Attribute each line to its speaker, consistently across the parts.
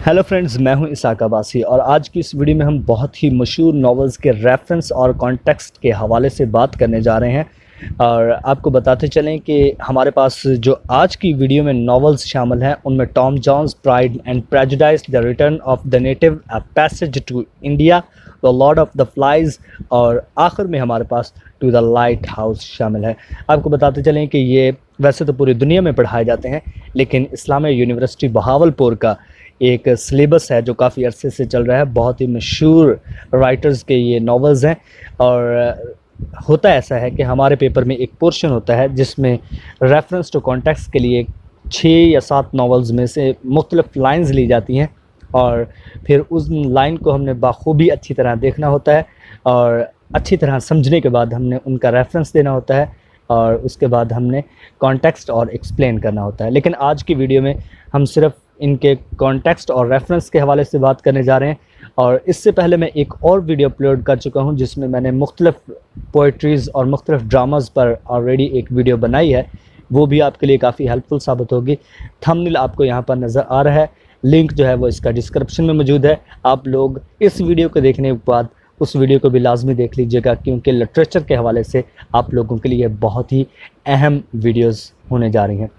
Speaker 1: Hello friends, मैं हूं Isaac Abbasi और आज की इस वीडियो में हम बहुत ही मशहूर नॉवेल्स के रेफरेंस और कॉन्टेक्स्ट के हवाले से बात करने जा रहे हैं। और आपको बताते चलें कि हमारे पास जो आज की वीडियो में नॉवेल्स शामिल हैं उनमें Tom Jones, pride and prejudice, the return of the native, a passage to India, the lord of the flies और आखिर में हमारे पास टू द लाइट हाउस शामिल है। आपको बताते चलें कि ये वैसे तो पूरी दुनिया में पढ़ाए जाते हैं, लेकिन इस्लामिया यूनिवर्सिटी बहावलपुर का एक सिलेबस है जो काफ़ी अरसे से चल रहा है। बहुत ही मशहूर राइटर्स के ये नॉवेल्स हैं और होता ऐसा है कि हमारे पेपर में एक पोर्शन होता है जिसमें रेफरेंस टू कॉन्टेक्स्ट के लिए 6 या 7 नॉवेल्स में से मुख्तलिफ लाइंस ली जाती हैं और फिर उस लाइन को हमने बाखूबी अच्छी तरह देखना होता है और अच्छी तरह समझने के बाद हमने उनका रेफरेंस देना होता है और उसके बाद हमने कॉन्टेक्स्ट और एक्सप्लेन करना होता है। लेकिन आज की वीडियो में हम सिर्फ इनके कॉन्टेक्स्ट और रेफरेंस के हवाले से बात करने जा रहे हैं। और इससे पहले मैं एक और वीडियो अपलोड कर चुका हूं जिसमें मैंने मुख्तलिफ पोइट्रीज़ और मुख्तलिफ ड्रामाज़ पर ऑलरेडी एक वीडियो बनाई है, वो भी आपके लिए काफ़ी हेल्पफुल साबित होगी। थंबनेल आपको यहाँ पर नज़र आ रहा है, लिंक जो है वो इसका डिस्क्रिप्शन में मौजूद है। आप लोग इस वीडियो को देखने के बाद उस वीडियो को भी लाजमी देख लीजिएगा, क्योंकि लिटरेचर के हवाले से आप लोगों के लिए बहुत ही अहम वीडियोस होने जा रही हैं।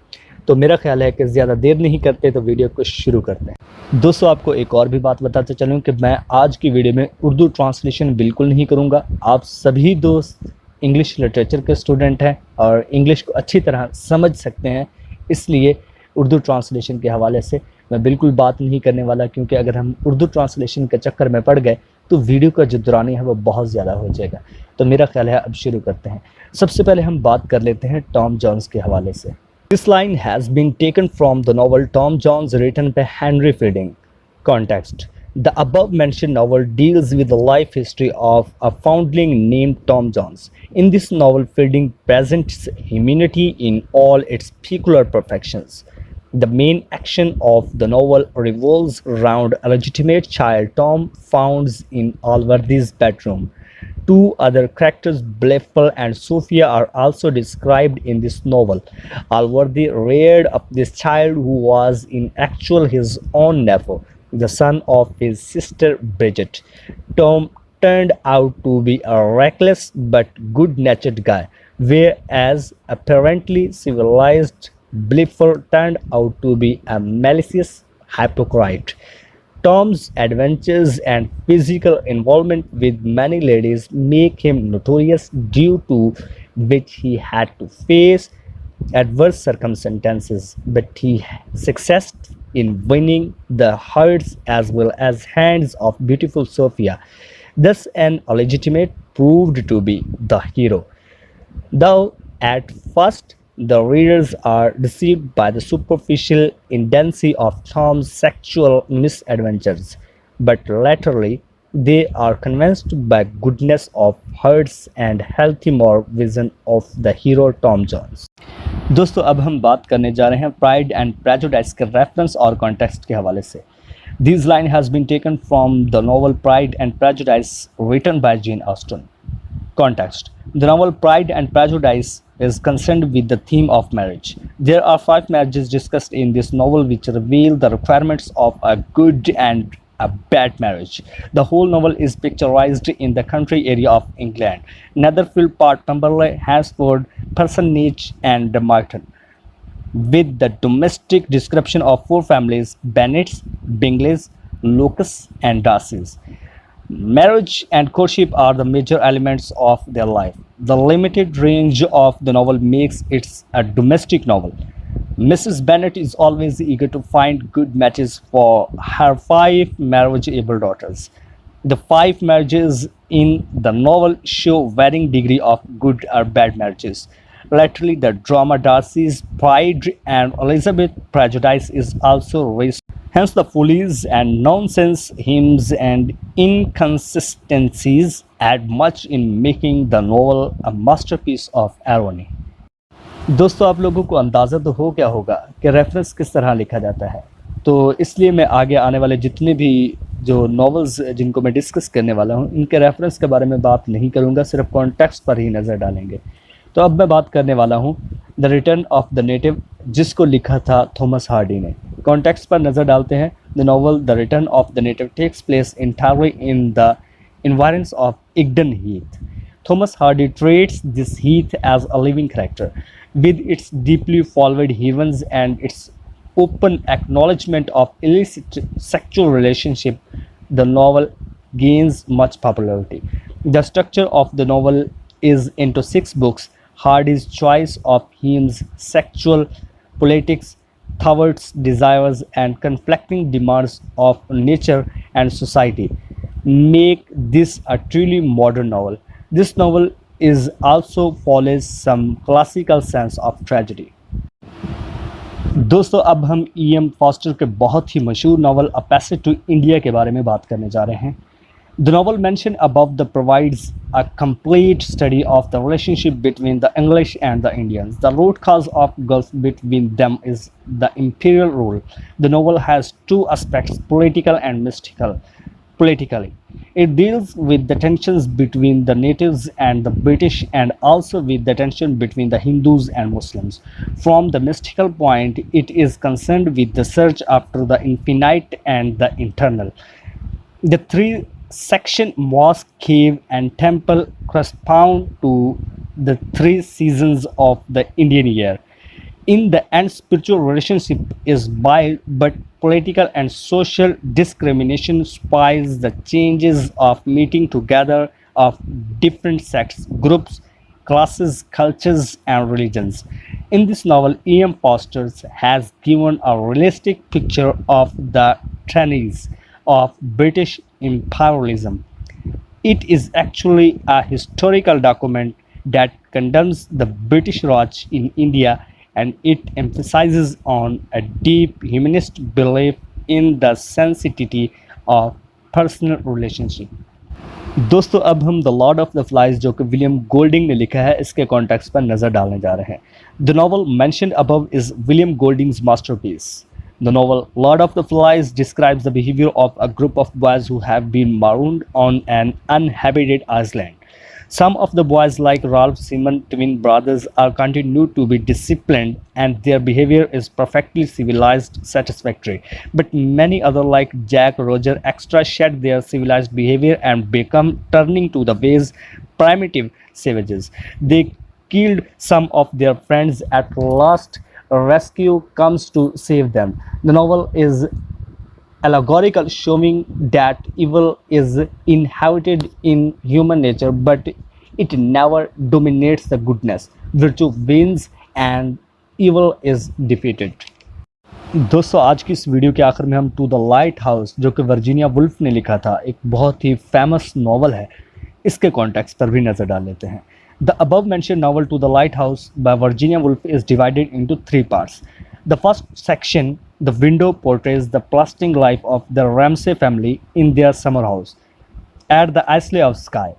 Speaker 1: तो मेरा ख्याल है कि ज़्यादा देर नहीं करते तो वीडियो को शुरू करते हैं। दोस्तों, आपको एक और भी बात बताते चलूँ कि मैं आज की वीडियो में उर्दू ट्रांसलेशन बिल्कुल नहीं करूँगा। आप सभी दोस्त इंग्लिश लिटरेचर के स्टूडेंट हैं और इंग्लिश को अच्छी तरह समझ सकते हैं, इसलिए उर्दू ट्रांसलेशन के हवाले से मैं बिल्कुल बात नहीं करने वाला, क्योंकि अगर हम उर्दू ट्रांसलेशन के चक्कर में पड़ गए तो वीडियो का जो दुरानी है वो बहुत ज़्यादा हो जाएगा। तो मेरा ख्याल है अब शुरू करते हैं। सबसे पहले हम बात कर लेते हैं टॉम जॉन्स के हवाले से। This line has been taken from the novel Tom Jones written by Henry Fielding. Context: the above mentioned novel deals with the life history of a foundling named Tom Jones. In this novel, Fielding presents humanity in all its peculiar perfections. The main action of the novel revolves around a legitimate child Tom founds in Allworthy's bedroom. Two other characters, Bleffel and Sophia, are also described in this novel. Allworthy reared up this child who was in actual his own nephew, the son of his sister Bridget. Tom turned out to be a reckless but good-natured guy, whereas apparently civilized Bleffel turned out to be a malicious hypocrite. Tom's adventures and physical involvement with many ladies make him notorious, due to which he had to face adverse circumstances, but he succeeded in winning the hearts as well as hands of beautiful Sophia. Thus an illegitimate proved to be the hero. Though at first the readers are deceived by the superficial intensity of Tom's sexual misadventures, but latterly they are convinced by goodness of hearts and healthy moral vision of the hero Tom Jones. दोस्तों, अब हम बात करने जा रहे हैं pride and prejudice के reference और कॉन्टेक्स्ट के हवाले से। This line has been taken from the novel Pride and Prejudice written by Jane Austen. Context: the novel Pride and Prejudice is concerned with the theme of marriage. There are 5 marriages discussed in this novel which reveal the requirements of a good and a bad marriage. The whole novel is picturized in the country area of England: Netherfield, Part Pemberley, Hansford, Personage and Marton, with the domestic description of 4 families: Bennets, Bingleys, Locus and Darcys. Marriage and courtship are the major elements of their life. The limited range of the novel makes it a domestic novel. Mrs. Bennet is always eager to find good matches for her 5 marriageable daughters. The 5 marriages in the novel show varying degree of good or bad marriages. Latterly, the drama Darcy's Pride and Elizabeth Prejudice is also raised. Hence, the follies and nonsense, hymns and inconsistencies add much in making the novel a masterpiece of irony. दोस्तों, आप लोगों को अंदाज़ा तो हो क्या होगा कि रेफरेंस किस तरह लिखा जाता है, तो इसलिए मैं आगे आने वाले जितने भी जो नॉवेल्स जिनको मैं डिस्कस करने वाला हूँ इनके रेफरेंस के बारे में बात नहीं करूँगा, सिर्फ कॉन्टेक्स्ट पर ही नज़र डालेंगे। तो अब मैं बात करने वाला हूँ the return of the native, जिसको लिखा था थॉमस हार्डी ने। कॉन्टेक्स्ट पर नज़र डालते हैं The novel The Return of the Native takes place entirely in the environs of Egdon Heath. Thomas Hardy treats this heath as a living character, with its deeply followed heavens and its open acknowledgement of illicit sexual relationship. The novel gains much popularity. The structure of the novel is into six books. Hardy's choice of themes, sexual politics, thwarts desires and conflicting demands of nature and society make this a truly modern novel. This novel is also follows some classical sense of tragedy. दोस्तों अब हम ई.एम. Foster के बहुत ही मशहूर novel a passage to India के बारे में बात करने जा रहे हैं. The novel mentioned above the provides a complete study of the relationship between the English and the Indians. The root cause of gulf between them is the imperial rule. The novel has two aspects, political and mystical. Politically, it deals with the tensions between the natives and the British and also with the tension between the Hindus and Muslims. From the mystical point, it is concerned with the search after the infinite and the eternal. The three section mosque, cave and temple correspond to the three seasons of the Indian year. In the end, spiritual relationship is by, but political and social discrimination spoils the changes of meeting together of different sects, groups, classes, cultures, and religions. In this novel, E.M. Foster has given a realistic picture of the tyrannies of British imperialism. It is actually a historical document that condemns the British Raj in India, and it emphasizes on a deep humanist belief in the sanctity of personal relationship. दोस्तों अब हम the lord of the flies जो कि William Golding ने लिखा है इसके context पर नज़र डालने जा रहे हैं. The novel mentioned above is William Golding's masterpiece. The novel Lord of the Flies describes the behavior of a group of boys who have been marooned on an uninhabited island. Some of the boys, like Ralph Simon, twin brothers, are continued to be disciplined and their behavior is perfectly civilized, satisfactory. But many other, like Jack, Roger, etc., shed their civilized behavior and become turning to the ways primitive savages. They killed some of their friends. At last, rescue comes to save them. The novel is allegorical, showing that evil is inherited in human nature, but it never dominates the goodness. Virtue wins and evil is defeated. दोस्तों आज की इस video के आखिर में हम to the light house जो कि वर्जीनिया वुल्फ ने लिखा था, एक बहुत ही फेमस नॉवल है, इसके कॉन्टेक्स्ट पर भी नज़र डाल लेते हैं. The above mentioned novel To the Lighthouse by Virginia Woolf is divided into three parts. The first section, The Window, portrays the bustling life of the Ramsay family in their summer house at the Isle of Skye.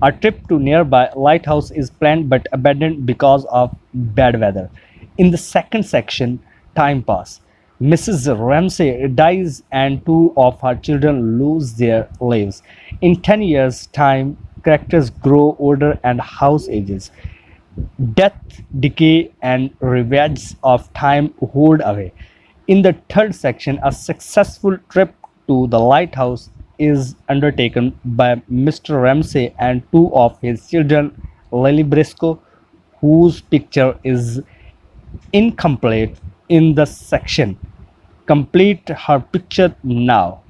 Speaker 1: A trip to nearby lighthouse is planned but abandoned because of bad weather. In the second section, Time Pass, Mrs. Ramsay dies and two of her children lose their lives. In 10 years' time, characters grow older and house ages. Death, decay, and ravages of time hold away. In the third section, a successful trip to the lighthouse is undertaken by Mr. Ramsay and two of his children, Lily Briscoe, whose picture is incomplete in the section. Complete her picture now.